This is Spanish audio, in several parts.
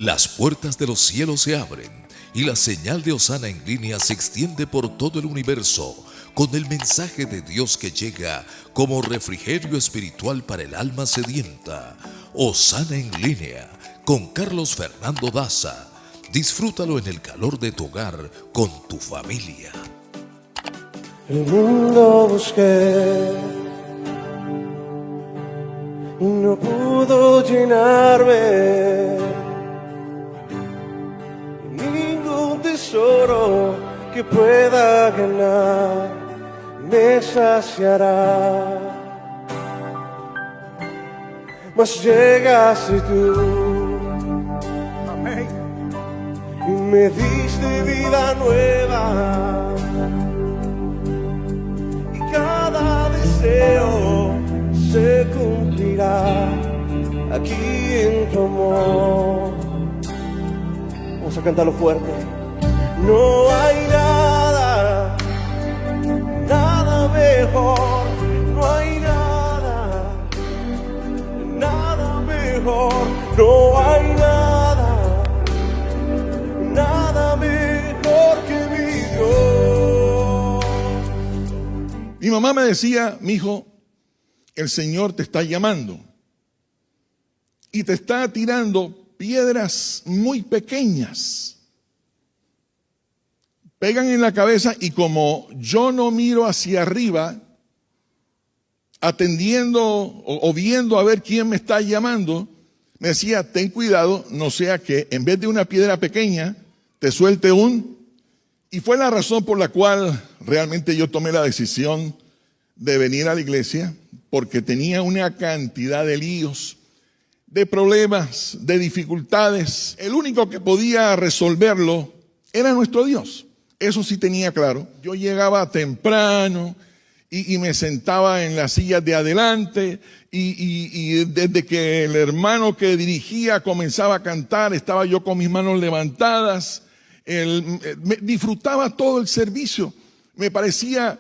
Las puertas de los cielos se abren y la señal de Hosana en línea se extiende por todo el universo con el mensaje de Dios que llega como refrigerio espiritual para el alma sedienta. Hosana en línea con Carlos Fernando Daza. Disfrútalo en el calor de tu hogar con tu familia. El mundo busqué y no pudo llenarme. Ningún tesoro que pueda ganar me saciará. Mas llegaste tú, amén, y me diste vida nueva. Cada deseo se cumplirá aquí en tu amor. Vamos a cantarlo fuerte. No hay nada, nada mejor. No hay nada, nada mejor. No hay nada, nada mejor que mi Dios. Mi mamá me decía, mijo, el Señor te está llamando y te está tirando piedras muy pequeñas. Pegan en la cabeza y como yo no miro hacia arriba, atendiendo o viendo a ver quién me está llamando, me decía, ten cuidado, no sea que en vez de una piedra pequeña, te suelte un... Y fue la razón por la cual realmente yo tomé la decisión de venir a la iglesia, porque tenía una cantidad de líos, de problemas, de dificultades. El único que podía resolverlo era nuestro Dios. Eso sí tenía claro. Yo llegaba temprano y me sentaba en las sillas de adelante y desde que el hermano que dirigía comenzaba a cantar, estaba yo con mis manos levantadas. Disfrutaba todo el servicio. Me parecía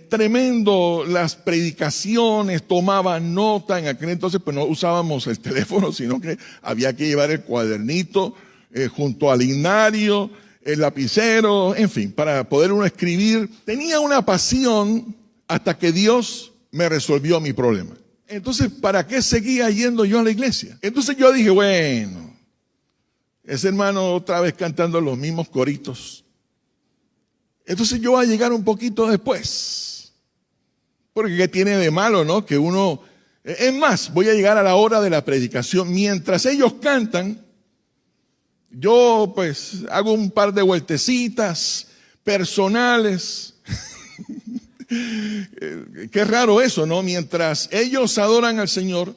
tremendo las predicaciones, tomaba nota. En aquel entonces pues no usábamos el teléfono, sino que había que llevar el cuadernito junto al himnario, el lapicero, en fin, para poder uno escribir. Tenía una pasión hasta que Dios me resolvió mi problema. Entonces, ¿para qué seguía yendo yo a la iglesia? Entonces yo dije, bueno, ese hermano otra vez cantando los mismos coritos. Entonces yo voy a llegar un poquito después. Porque ¿qué tiene de malo, no? Que uno... Es más, voy a llegar a la hora de la predicación. Mientras ellos cantan, yo pues hago un par de vueltecitas personales. Qué raro eso, ¿no? Mientras ellos adoran al Señor,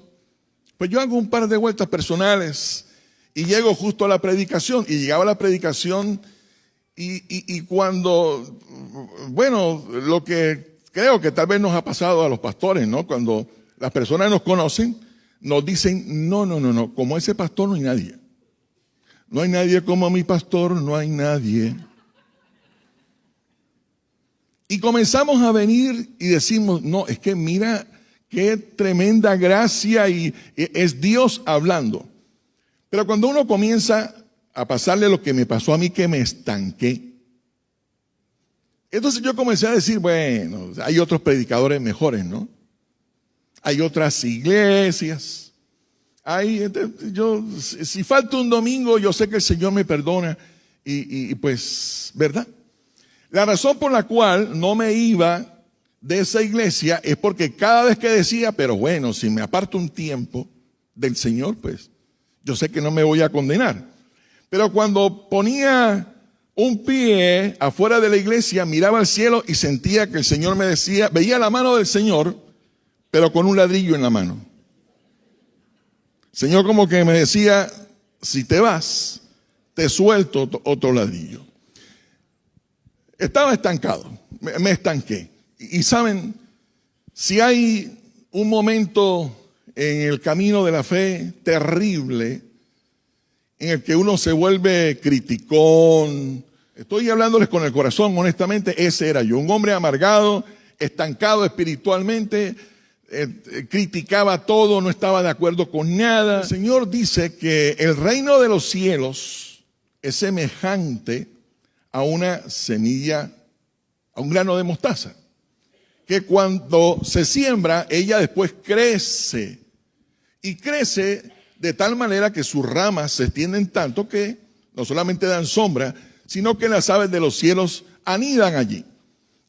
pues yo hago un par de vueltas personales y llego justo a la predicación. Y llegaba a la predicación y cuando, bueno, lo que creo que tal vez nos ha pasado a los pastores, ¿no? Cuando las personas nos conocen, nos dicen, no, como ese pastor no hay nadie. No hay nadie como mi pastor, no hay nadie. Y comenzamos a venir y decimos, no, es que mira qué tremenda gracia y es Dios hablando. Pero cuando uno comienza a pasarle lo que me pasó a mí, que me estanqué. Entonces yo comencé a decir, bueno, hay otros predicadores mejores, ¿no? Hay otras iglesias. Si falta un domingo, yo sé que el Señor me perdona. Y pues, ¿verdad? La razón por la cual no me iba de esa iglesia es porque cada vez que decía, pero bueno, si me aparto un tiempo del Señor, pues yo sé que no me voy a condenar. Pero cuando ponía un pie afuera de la iglesia, miraba al cielo y sentía que el Señor me decía, veía la mano del Señor, pero con un ladrillo en la mano. El Señor como que me decía, si te vas, te suelto otro ladrillo. Estaba estancado, me estanqué. Y saben, si hay un momento en el camino de la fe terrible, en el que uno se vuelve criticón, estoy hablándoles con el corazón, honestamente, ese era yo, un hombre amargado, estancado espiritualmente, criticaba todo, no estaba de acuerdo con nada. El Señor dice que el reino de los cielos es semejante a una semilla, a un grano de mostaza, que cuando se siembra, ella después crece, y crece de tal manera que sus ramas se extienden tanto que no solamente dan sombra, sino que las aves de los cielos anidan allí.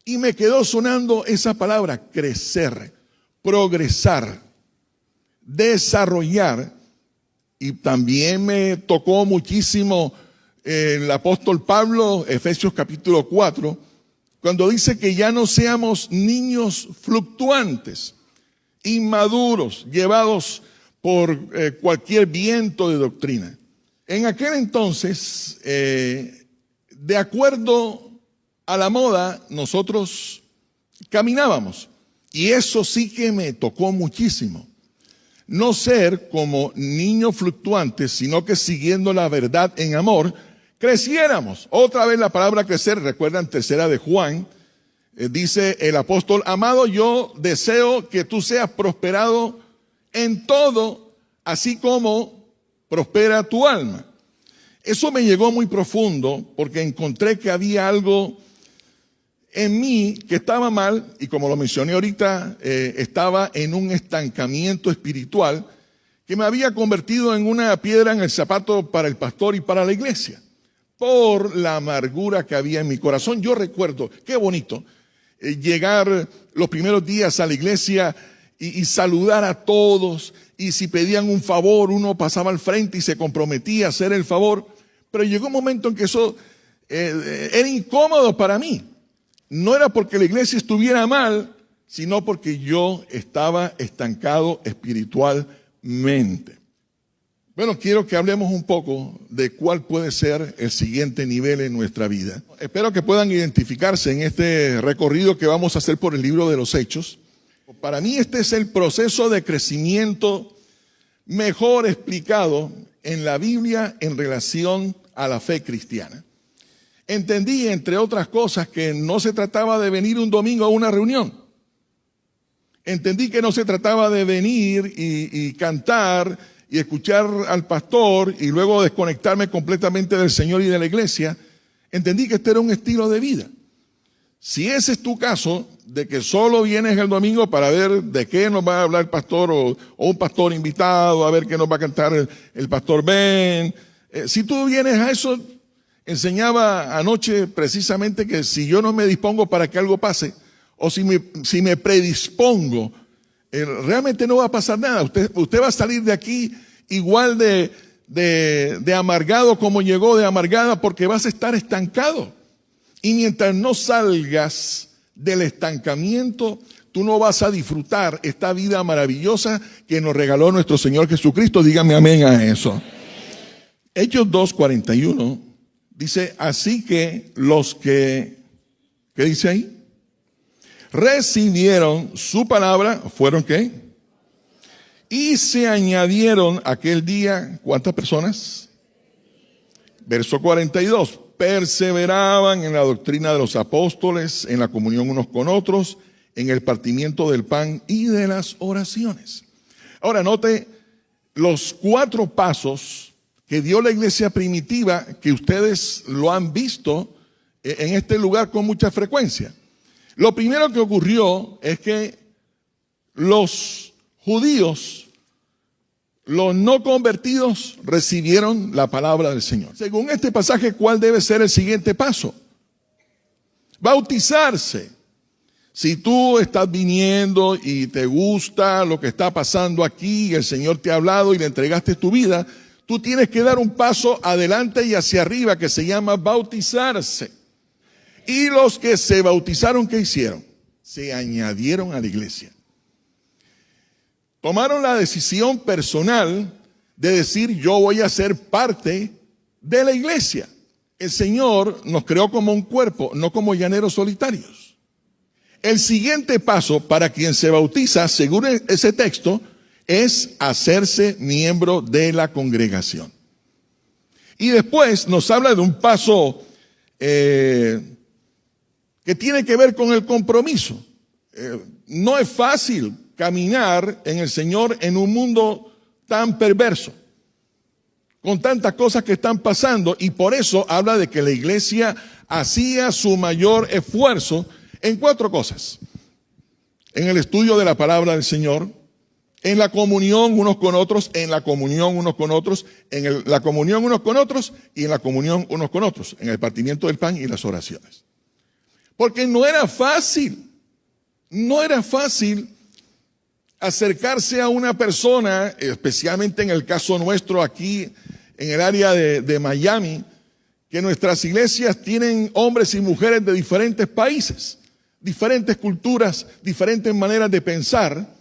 Y me quedó sonando esa palabra, crecer, progresar, desarrollar. Y también me tocó muchísimo el apóstol Pablo, Efesios capítulo 4, cuando dice que ya no seamos niños fluctuantes, inmaduros, llevados por cualquier viento de doctrina. En aquel entonces, de acuerdo a la moda, nosotros caminábamos. Y eso sí que me tocó muchísimo. No ser como niños fluctuantes, sino que siguiendo la verdad en amor, creciéramos. Otra vez la palabra crecer, recuerdan, 3 de Juan, dice el apóstol, amado, yo deseo que tú seas prosperado en todo, así como prospera tu alma. Eso me llegó muy profundo porque encontré que había algo en mí que estaba mal, y como lo mencioné ahorita, estaba en un estancamiento espiritual que me había convertido en una piedra en el zapato para el pastor y para la iglesia, por la amargura que había en mi corazón. Yo recuerdo, qué bonito, llegar los primeros días a la iglesia y saludar a todos, y si pedían un favor, uno pasaba al frente y se comprometía a hacer el favor, pero llegó un momento en que eso era incómodo para mí. No era porque la iglesia estuviera mal, sino porque yo estaba estancado espiritualmente. Bueno, quiero que hablemos un poco de cuál puede ser el siguiente nivel en nuestra vida. Espero que puedan identificarse en este recorrido que vamos a hacer por el libro de los Hechos. Para mí este es el proceso de crecimiento mejor explicado en la Biblia en relación a la fe cristiana. Entendí, entre otras cosas, que no se trataba de venir un domingo a una reunión. Entendí que no se trataba de venir y cantar y escuchar al pastor y luego desconectarme completamente del Señor y de la iglesia. Entendí que este era un estilo de vida. Si ese es tu caso, de que solo vienes el domingo para ver de qué nos va a hablar el pastor o un pastor invitado, a ver qué nos va a cantar el pastor Ben. Si tú vienes a eso, enseñaba anoche precisamente que si yo no me dispongo para que algo pase, o si me predispongo, realmente no va a pasar nada. Usted va a salir de aquí igual de amargado como llegó, de amargada, porque vas a estar estancado. Y mientras no salgas del estancamiento, tú no vas a disfrutar esta vida maravillosa que nos regaló nuestro Señor Jesucristo. Dígame amén a eso. Hechos 2:41 dice, así que los que, ¿qué dice ahí? Recibieron su palabra, ¿fueron qué? Y se añadieron aquel día, ¿cuántas personas? Verso 42, perseveraban en la doctrina de los apóstoles, en la comunión unos con otros, en el partimiento del pan y de las oraciones. Ahora note los 4 pasos que dio la iglesia primitiva, que ustedes lo han visto en este lugar con mucha frecuencia. Lo primero que ocurrió es que los judíos, los no convertidos, recibieron la palabra del Señor. Según este pasaje, ¿cuál debe ser el siguiente paso? Bautizarse. Si tú estás viniendo y te gusta lo que está pasando aquí, el Señor te ha hablado y le entregaste tu vida, tú tienes que dar un paso adelante y hacia arriba que se llama bautizarse. Y los que se bautizaron, ¿qué hicieron? Se añadieron a la iglesia. Tomaron la decisión personal de decir, yo voy a ser parte de la iglesia. El Señor nos creó como un cuerpo, no como llaneros solitarios. El siguiente paso para quien se bautiza, según ese texto, es hacerse miembro de la congregación. Y después nos habla de un paso que tiene que ver con el compromiso. No es fácil caminar en el Señor en un mundo tan perverso, con tantas cosas que están pasando, y por eso habla de que la iglesia hacía su mayor esfuerzo en 4 cosas: en el estudio de la palabra del Señor, en la comunión unos con otros, en la comunión unos con otros, la comunión unos con otros y en la comunión unos con otros, en el partimiento del pan y las oraciones. Porque no era fácil acercarse a una persona, especialmente en el caso nuestro aquí en el área de Miami, que nuestras iglesias tienen hombres y mujeres de diferentes países, diferentes culturas, diferentes maneras de pensar.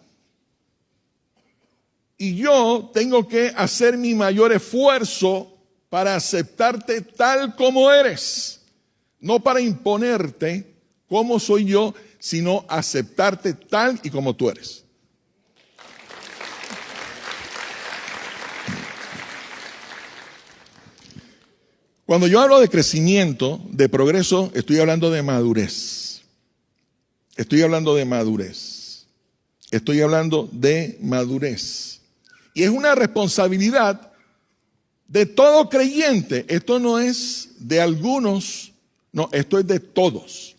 Y yo tengo que hacer mi mayor esfuerzo para aceptarte tal como eres, no para imponerte cómo soy yo, sino aceptarte tal y como tú eres. Cuando yo hablo de crecimiento, de progreso, estoy hablando de madurez. Estoy hablando de madurez. Y es una responsabilidad de todo creyente. Esto no es de algunos, no, esto es de todos.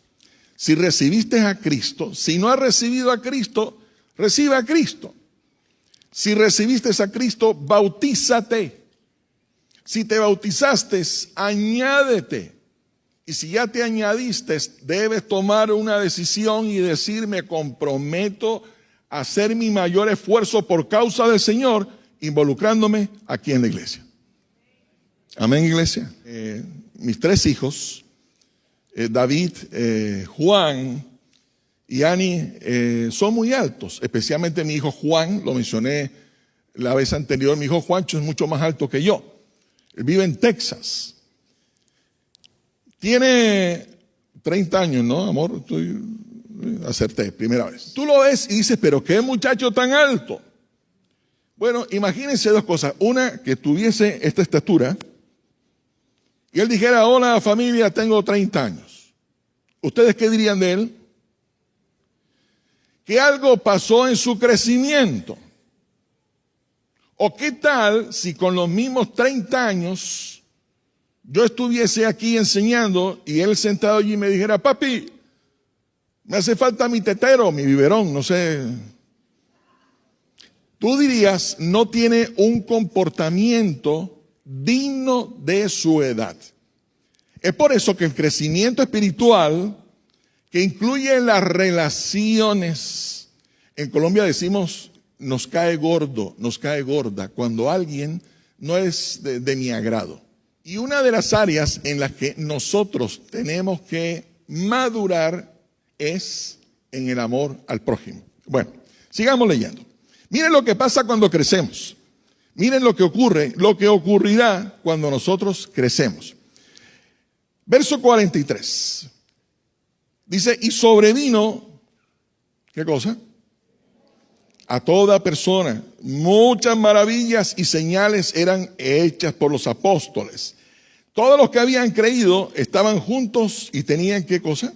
Si recibiste a Cristo, si no has recibido a Cristo, recibe a Cristo. Si recibiste a Cristo, bautízate. Si te bautizaste, añádete. Y si ya te añadiste, debes tomar una decisión y decir: me comprometo a hacer mi mayor esfuerzo por causa del Señor, involucrándome aquí en la iglesia. Amén, iglesia. Mis 3 hijos, David, Juan y Ani, son muy altos. Especialmente mi hijo Juan, lo mencioné la vez anterior. Mi hijo Juancho es mucho más alto que yo. Él vive en Texas. Tiene 30 años, ¿no, amor? Acerté, primera vez. Tú lo ves y dices: pero qué muchacho tan alto. Bueno, imagínense 2 cosas. Una, que tuviese esta estatura y él dijera: hola familia, tengo 30 años. ¿Ustedes qué dirían de él? Que algo pasó en su crecimiento. ¿O qué tal si con los mismos 30 años yo estuviese aquí enseñando y él sentado allí me dijera: papi, me hace falta mi tetero, mi biberón, no sé? Tú dirías: no tiene un comportamiento digno de su edad. Es por eso que el crecimiento espiritual, que incluye las relaciones, en Colombia decimos: nos cae gordo, nos cae gorda, cuando alguien no es de mi agrado. Y una de las áreas en las que nosotros tenemos que madurar es en el amor al prójimo. Bueno, sigamos leyendo. Miren lo que pasa cuando crecemos. Miren lo que ocurre, lo que ocurrirá cuando nosotros crecemos. Verso 43. Dice: y sobrevino, ¿qué cosa? A toda persona, muchas maravillas y señales eran hechas por los apóstoles. Todos los que habían creído estaban juntos y tenían, ¿qué cosa?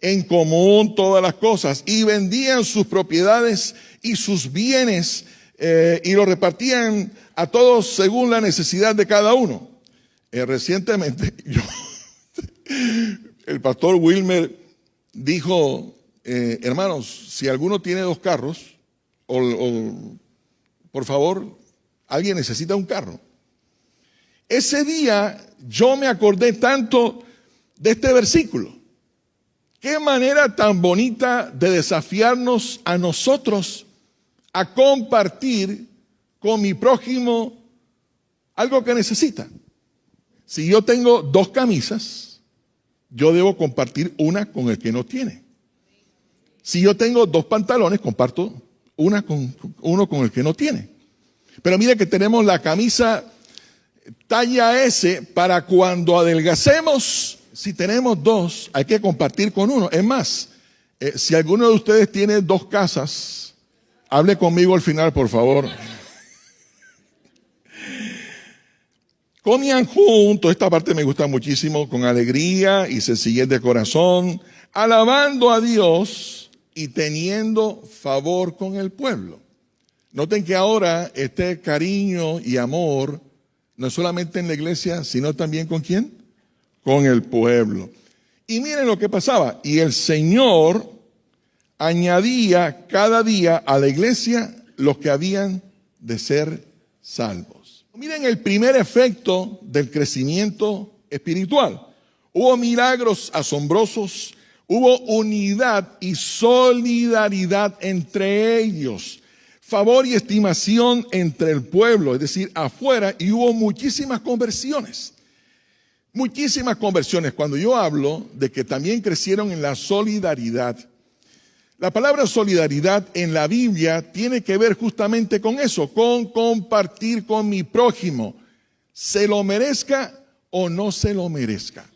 En común todas las cosas, y vendían sus propiedades y sus bienes y lo repartían a todos según la necesidad de cada uno. Recientemente, el pastor Wilmer dijo: hermanos, si alguno tiene 2 carros, por favor, alguien necesita un carro. Ese día yo me acordé tanto de este versículo. Qué manera tan bonita de desafiarnos a nosotros a compartir con mi prójimo algo que necesita. Si yo tengo 2 camisas, yo debo compartir una con el que no tiene. Si yo tengo 2 pantalones, comparto uno con el que no tiene. Pero mire que tenemos la camisa talla S para cuando adelgacemos. Si tenemos 2, hay que compartir con uno. Es más, si alguno de ustedes tiene 2 casas, hable conmigo al final, por favor. Comían juntos, esta parte me gusta muchísimo, con alegría y sencillez de corazón, alabando a Dios y teniendo favor con el pueblo. Noten que ahora este cariño y amor no es solamente en la iglesia, sino también ¿con quién? Con el pueblo. Y miren lo que pasaba. Y el Señor añadía cada día a la iglesia los que habían de ser salvos. Miren el primer efecto del crecimiento espiritual. Hubo milagros asombrosos, hubo unidad y solidaridad entre ellos, favor y estimación entre el pueblo, es decir, afuera, y hubo muchísimas conversiones. Muchísimas conversiones. Cuando yo hablo de que también crecieron en la solidaridad, la palabra solidaridad en la Biblia tiene que ver justamente con eso, con compartir con mi prójimo, se lo merezca o no se lo merezca.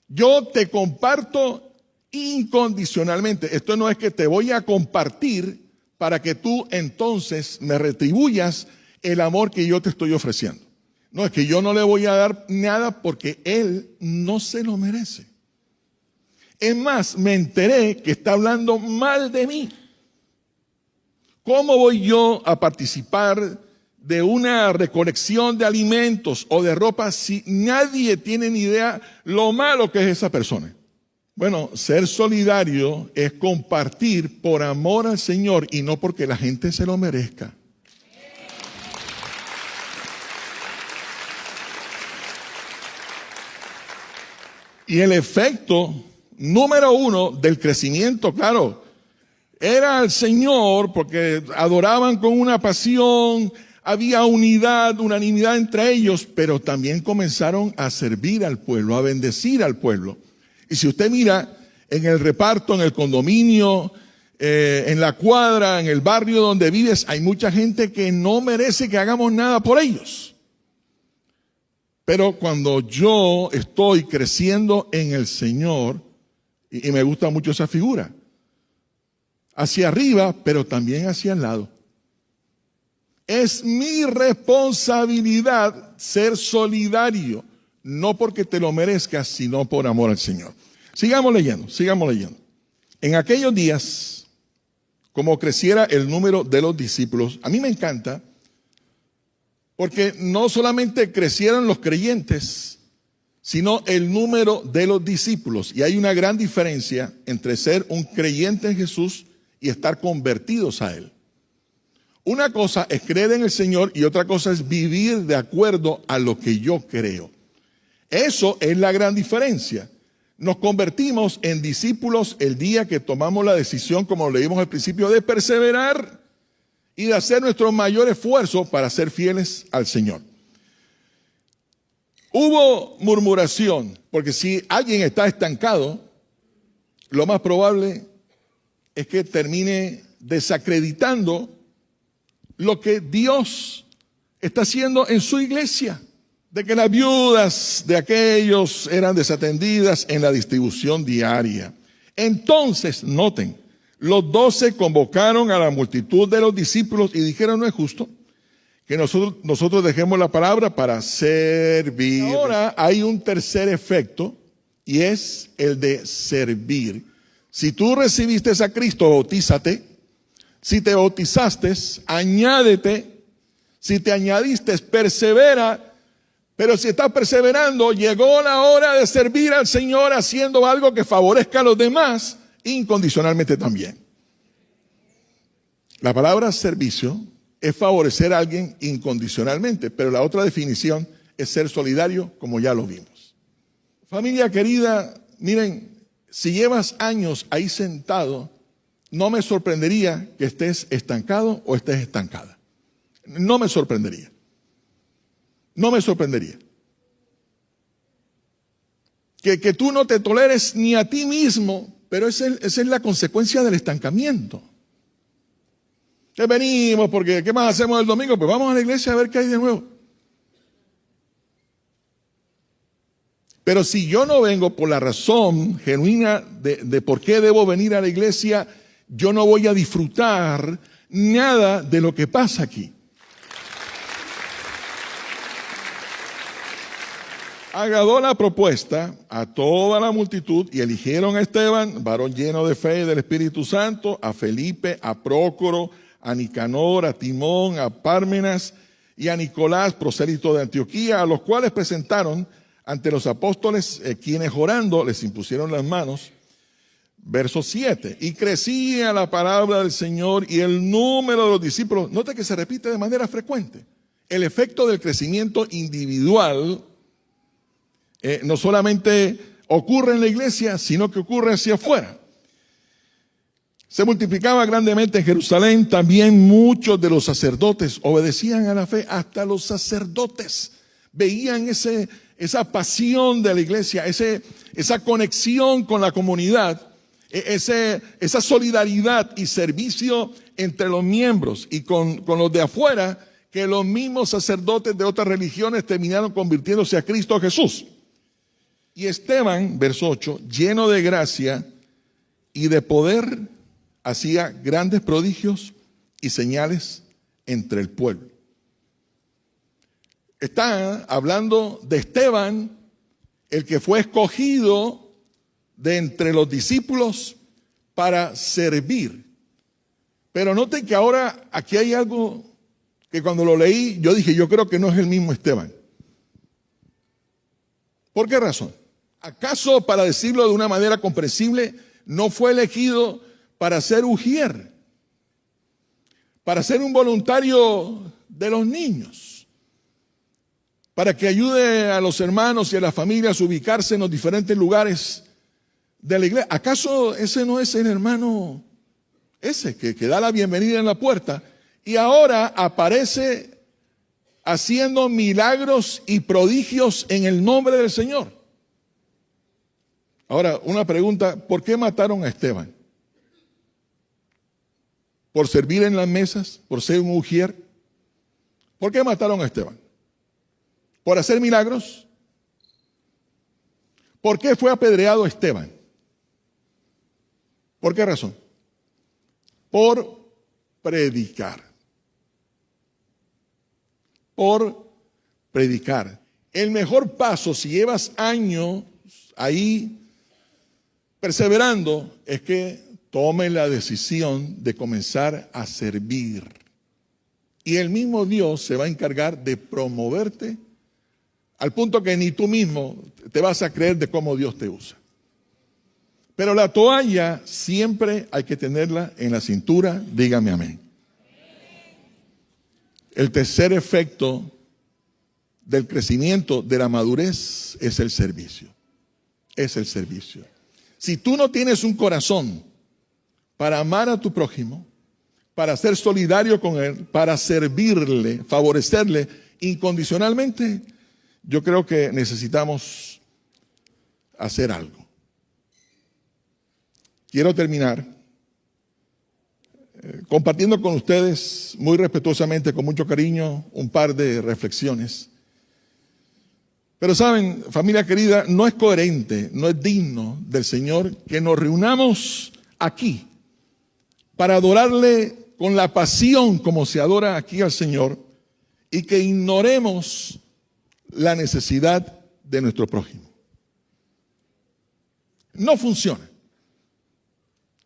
Yo te comparto incondicionalmente. Esto no es que te voy a compartir para que tú entonces me retribuyas el amor que yo te estoy ofreciendo. No, es que yo no le voy a dar nada porque él no se lo merece. Es más, me enteré que está hablando mal de mí. ¿Cómo voy yo a participar de una recolección de alimentos o de ropa si nadie tiene ni idea lo malo que es esa persona? Bueno, ser solidario es compartir por amor al Señor y no porque la gente se lo merezca. Y el efecto número uno del crecimiento, claro, era al Señor porque adoraban con una pasión, había unidad, unanimidad entre ellos, pero también comenzaron a servir al pueblo, a bendecir al pueblo. Y si usted mira en el reparto, en el condominio, en la cuadra, en el barrio donde vives, hay mucha gente que no merece que hagamos nada por ellos. Pero cuando yo estoy creciendo en el Señor, y me gusta mucho esa figura, hacia arriba, pero también hacia el lado. Es mi responsabilidad ser solidario, no porque te lo merezcas, sino por amor al Señor. Sigamos leyendo. En aquellos días, como creciera el número de los discípulos, a mí me encanta, porque no solamente crecieron los creyentes, sino el número de los discípulos. Y hay una gran diferencia entre ser un creyente en Jesús y estar convertidos a Él. Una cosa es creer en el Señor y otra cosa es vivir de acuerdo a lo que yo creo. Eso es la gran diferencia. Nos convertimos en discípulos el día que tomamos la decisión, como lo leímos al principio, de perseverar y de hacer nuestro mayor esfuerzo para ser fieles al Señor. Hubo murmuración, porque si alguien está estancado, lo más probable es que termine desacreditando lo que Dios está haciendo en su iglesia, de que las viudas de aquellos eran desatendidas en la distribución diaria. Entonces, noten, los 12 convocaron a la multitud de los discípulos y dijeron: no es justo que nosotros dejemos la palabra para servir. Ahora hay un tercer efecto y es el de servir. Si tú recibiste a Cristo, bautízate. Si te bautizaste, añádete. Si te añadiste, persevera. Pero si estás perseverando, llegó la hora de servir al Señor haciendo algo que favorezca a los demás incondicionalmente también. La palabra servicio es favorecer a alguien incondicionalmente, pero la otra definición es ser solidario, como ya lo vimos. Familia querida, miren, si llevas años ahí sentado, no me sorprendería que estés estancado o estés estancada. No me sorprendería. No me sorprendería. Que tú no te toleres ni a ti mismo, pero esa es la consecuencia del estancamiento. Que venimos porque ¿qué más hacemos el domingo? Pues vamos a la iglesia a ver qué hay de nuevo. Pero si yo no vengo por la razón genuina de por qué debo venir a la iglesia, yo no voy a disfrutar nada de lo que pasa aquí. Agradó la propuesta a toda la multitud y eligieron a Esteban, varón lleno de fe y del Espíritu Santo, a Felipe, a Prócoro, a Nicanor, a Timón, a Pármenas y a Nicolás, prosélito de Antioquía, a los cuales presentaron ante los apóstoles, quienes orando les impusieron las manos. Verso 7, y crecía la palabra del Señor y el número de los discípulos. Note que se repite de manera frecuente. El efecto del crecimiento individual no solamente ocurre en la iglesia, sino que ocurre hacia afuera. Se multiplicaba grandemente en Jerusalén, también muchos de los sacerdotes obedecían a la fe, hasta los sacerdotes veían esa pasión de la iglesia, esa conexión con la comunidad, esa solidaridad y servicio entre los miembros y con los de afuera, que los mismos sacerdotes de otras religiones terminaron convirtiéndose a Cristo Jesús. Y Esteban, verso 8, lleno de gracia y de poder, hacía grandes prodigios y señales entre el pueblo. Está hablando de Esteban, el que fue escogido de entre los discípulos para servir. Pero noten que ahora aquí hay algo que cuando lo leí, yo dije, yo creo que no es el mismo Esteban. ¿Por qué razón? ¿Acaso, para decirlo de una manera comprensible, no fue elegido para ser ujier, para ser un voluntario de los niños, para que ayude a los hermanos y a las familias a ubicarse en los diferentes lugares de la iglesia? ¿Acaso ese no es el hermano ese que da la bienvenida en la puerta y ahora aparece haciendo milagros y prodigios en el nombre del Señor? Ahora, una pregunta, ¿por qué mataron a Esteban? ¿Por servir en las mesas? ¿Por ser un ujier? ¿Por qué mataron a Esteban? ¿Por hacer milagros? ¿Por qué fue apedreado Esteban? ¿Por qué razón? Por predicar. Por predicar. El mejor paso, si llevas años ahí perseverando, es que tome la decisión de comenzar a servir. Y el mismo Dios se va a encargar de promoverte al punto que ni tú mismo te vas a creer de cómo Dios te usa. Pero la toalla siempre hay que tenerla en la cintura, dígame amén. El tercer efecto del crecimiento, de la madurez, es el servicio. Es el servicio. Si tú no tienes un corazón para amar a tu prójimo, para ser solidario con él, para servirle, favorecerle incondicionalmente, yo creo que necesitamos hacer algo. Quiero terminar compartiendo con ustedes muy respetuosamente, con mucho cariño, un par de reflexiones. Pero saben, familia querida, no es coherente, no es digno del Señor que nos reunamos aquí para adorarle con la pasión como se adora aquí al Señor y que ignoremos la necesidad de nuestro prójimo. No funciona.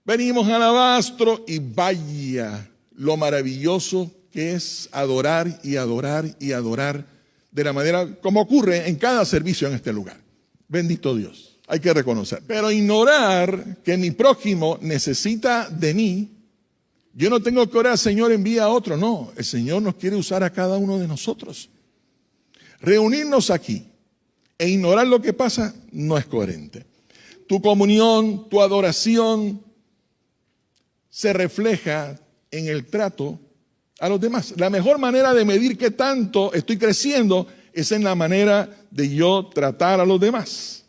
Venimos al alabastro y vaya lo maravilloso que es adorar y adorar y adorar de la manera como ocurre en cada servicio en este lugar. Bendito Dios, hay que reconocer. Pero ignorar que mi prójimo necesita de mí, yo no tengo que orar, Señor, envía a otro. No, el Señor nos quiere usar a cada uno de nosotros. Reunirnos aquí e ignorar lo que pasa no es coherente. Tu comunión, tu adoración se refleja en el trato a los demás. La mejor manera de medir qué tanto estoy creciendo es en la manera de yo tratar a los demás.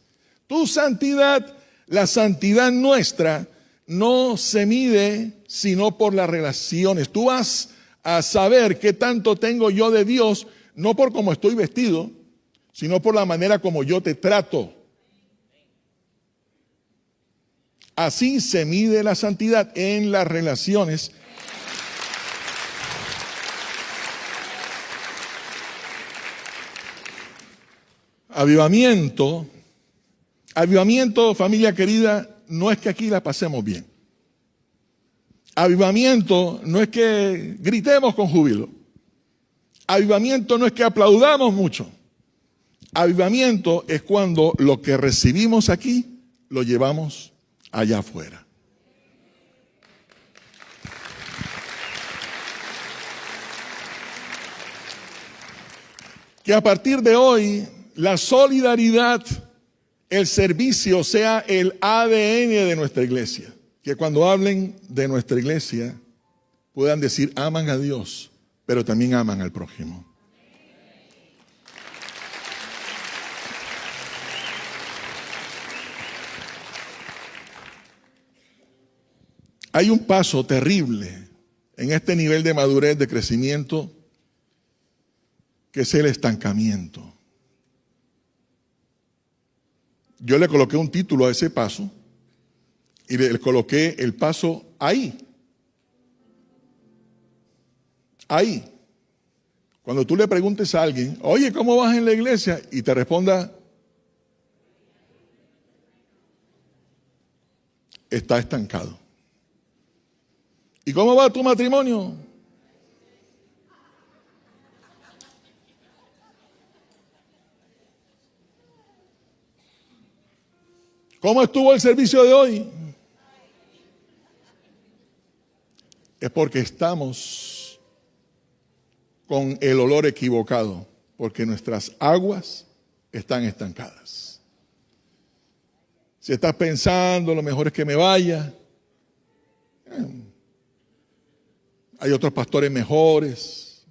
Tu santidad, la santidad nuestra, no se mide sino por las relaciones. Tú vas a saber qué tanto tengo yo de Dios, no por cómo estoy vestido, sino por la manera como yo te trato. Así se mide la santidad en las relaciones. Avivamiento, familia querida, no es que aquí la pasemos bien. Avivamiento no es que gritemos con júbilo. Avivamiento no es que aplaudamos mucho. Avivamiento es cuando lo que recibimos aquí lo llevamos allá afuera. Que a partir de hoy la solidaridad, el servicio sea el ADN de nuestra iglesia. Que cuando hablen de nuestra iglesia puedan decir aman a Dios, pero también aman al prójimo. Hay un paso terrible en este nivel de madurez, de crecimiento, que es el estancamiento. Yo le coloqué un título a ese paso y le coloqué el paso ahí. Ahí. Cuando tú le preguntes a alguien, oye, ¿cómo vas en la iglesia? Y te responda, está estancado. ¿Y cómo va tu matrimonio? ¿Cómo estuvo el servicio de hoy? Es porque estamos con el olor equivocado, porque nuestras aguas están estancadas. Si estás pensando, lo mejor es que me vaya. Hay otros pastores mejores,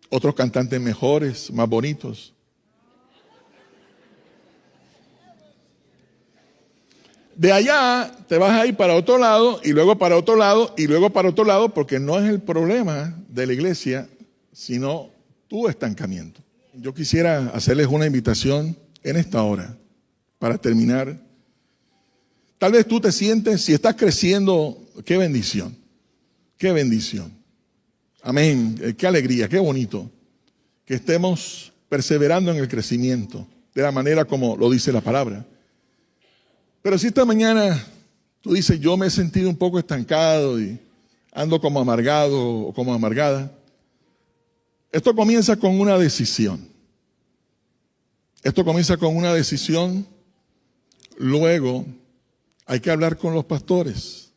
otros cantantes mejores, más bonitos. De allá te vas a ir para otro lado y luego para otro lado y luego para otro lado, porque no es el problema de la iglesia, sino tu estancamiento. Yo quisiera hacerles una invitación en esta hora para terminar. Tal vez tú te sientes, si estás creciendo, qué bendición, qué bendición. Amén, qué alegría, qué bonito que estemos perseverando en el crecimiento de la manera como lo dice la palabra. Pero si esta mañana tú dices, yo me he sentido un poco estancado y ando como amargado o como amargada, esto comienza con una decisión. Esto comienza con una decisión, luego hay que hablar con los pastores,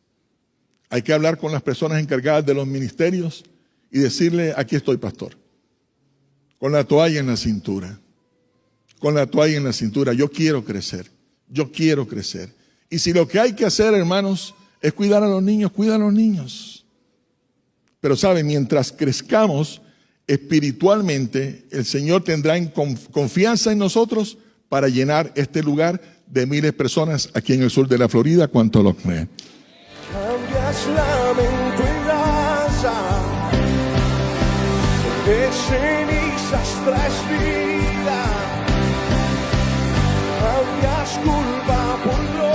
hay que hablar con las personas encargadas de los ministerios y decirle, aquí estoy, pastor, con la toalla en la cintura, con la toalla en la cintura, yo quiero crecer. Yo quiero crecer. Y si lo que hay que hacer, hermanos, es cuidar a los niños, cuida a los niños. Pero saben, mientras crezcamos espiritualmente, el Señor tendrá confianza en nosotros para llenar este lugar de miles de personas aquí en el sur de la Florida, ¿cuánto lo creen? Cambias lamento en danza, de cenizas traes vida. Cambias culpa por gloria.